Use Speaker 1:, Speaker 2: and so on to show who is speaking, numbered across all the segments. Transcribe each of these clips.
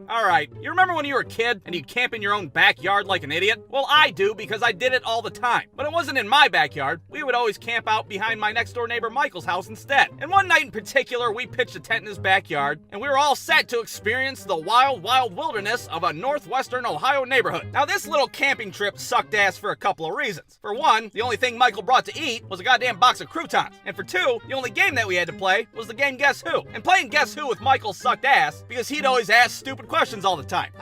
Speaker 1: Alright, you remember when you were a kid and you'd camp in your own backyard like an idiot? Well, I do because I did it all the time. But it wasn't in my backyard. We would always camp out behind my next door neighbor Michael's house instead. And one night in particular, we pitched a tent in his backyard, and we were all set to experience the wild, wild wilderness of a northwestern Ohio neighborhood. Now, this little camping trip sucked ass for a couple of reasons. For one, the only thing Michael brought to eat was a goddamn box of croutons. And for two, the only game that we had to play was the game Guess Who. And playing Guess Who with Michael sucked ass because he'd always ask stupid questions all the time.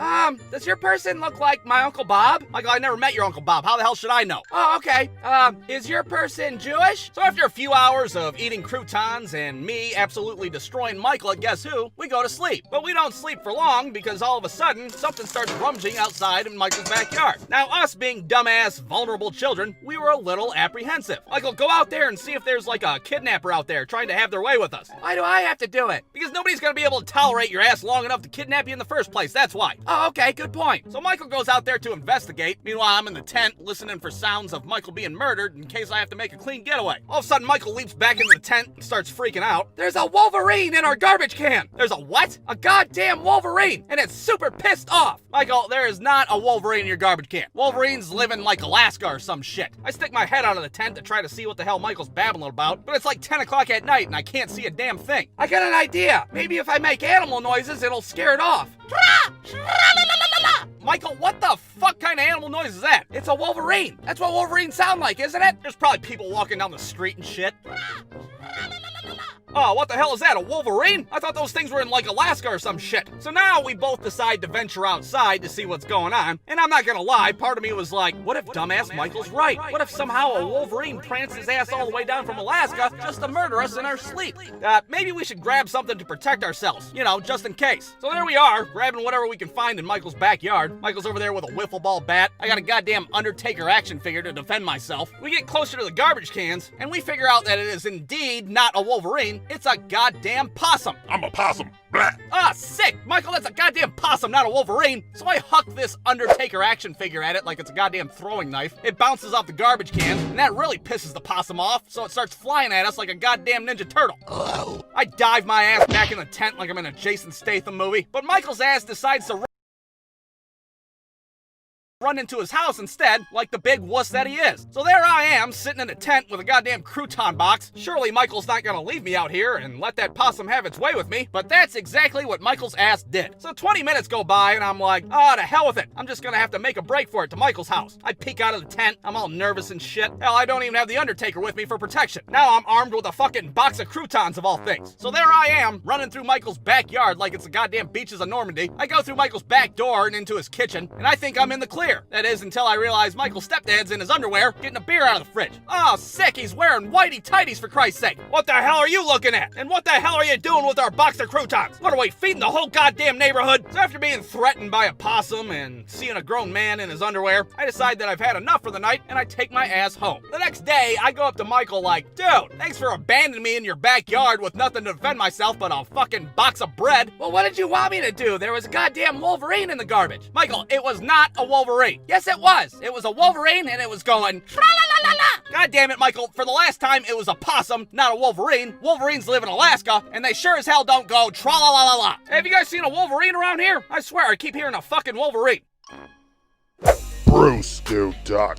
Speaker 1: Does your person look like my Uncle Bob? Michael, I never met your Uncle Bob. How the hell should I know? Oh, okay. Is your person Jewish? So after a few hours of eating croutons and me absolutely destroying Michael at Guess Who, we go to sleep. But we don't sleep for long because all of a sudden, something starts rummaging outside in Michael's backyard. Now, us being dumbass, vulnerable children, we were a little apprehensive. Michael, go out there and see if there's like a kidnapper out there trying to have their way with us. Why do I have to do it? Because nobody's gonna be able to tolerate your ass long enough to kidnap you in the first place, that's why. Oh, okay, good point. So Michael goes out there to investigate. Meanwhile, I'm in the tent listening for sounds of Michael being murdered in case I have to make a clean getaway. All of a sudden, Michael leaps back into the tent and starts freaking out. There's a Wolverine in our garbage can! There's a what? A goddamn Wolverine! And it's super pissed off! Michael, there is not a Wolverine in your garbage can. Wolverines live in like Alaska or some shit. I stick my head out of the tent to try to see what the hell Michael's babbling about, but it's like 10 o'clock at night and I can't see a damn thing. I got an idea. Maybe if I make animal noises, it'll scare it off. Michael, what the fuck kind of animal noise is that? It's a Wolverine. That's what Wolverines sound like, isn't it? There's probably people walking down the street and shit. Oh, what the hell is that, a Wolverine? I thought those things were in like Alaska or some shit. So now we both decide to venture outside to see what's going on. And I'm not gonna lie, part of me was like, what if dumbass Michael's right? What if somehow a Wolverine pranced his ass all the way down from Alaska just to murder us in our sleep? Maybe we should grab something to protect ourselves, you know, just in case. So there we are, grabbing whatever we can find in Michael's backyard. Michael's over there with a wiffle ball bat. I got a goddamn Undertaker action figure to defend myself. We get closer to the garbage cans, and we figure out that it is indeed not a Wolverine. It's a goddamn possum.
Speaker 2: I'm a possum. Blah.
Speaker 1: Ah, sick! Michael, that's a goddamn possum, not a Wolverine. So I huck this Undertaker action figure at it like it's a goddamn throwing knife. It bounces off the garbage can, and that really pisses the possum off, so it starts flying at us like a goddamn Ninja Turtle. I dive my ass back in the tent like I'm in a Jason Statham movie, but Michael's ass decides to run into his house instead, like the big wuss that he is. So there I am, sitting in a tent with a goddamn crouton box. Surely Michael's not gonna leave me out here and let that possum have its way with me, but that's exactly what Michael's ass did. So 20 minutes go by and I'm like, oh, to hell with it. I'm just gonna have to make a break for it to Michael's house. I peek out of the tent, I'm all nervous and shit. Hell, I don't even have the Undertaker with me for protection. Now I'm armed with a fucking box of croutons of all things. So there I am, running through Michael's backyard like it's the goddamn beaches of Normandy. I go through Michael's back door and into his kitchen, and I think I'm in the clear. That is, until I realize Michael's stepdad's in his underwear, getting a beer out of the fridge. Oh, sick, he's wearing whitey tighties for Christ's sake. What the hell are you looking at? And what the hell are you doing with our box of croutons? What are we, feeding the whole goddamn neighborhood? So after being threatened by a possum and seeing a grown man in his underwear, I decide that I've had enough for the night and I take my ass home. The next day, I go up to Michael like, dude, thanks for abandoning me in your backyard with nothing to defend myself but a fucking box of bread. Well, what did you want me to do? There was a goddamn Wolverine in the garbage. Michael, it was not a Wolverine. Yes, it was. It was a Wolverine and it was going tra-la-la-la-la. God damn it, Michael. For the last time, it was a possum, not a Wolverine. Wolverines live in Alaska, and they sure as hell don't go tra-la-la-la-la. Hey, have you guys seen a Wolverine around here? I swear, I keep hearing a fucking Wolverine.
Speaker 2: Brewstew duck.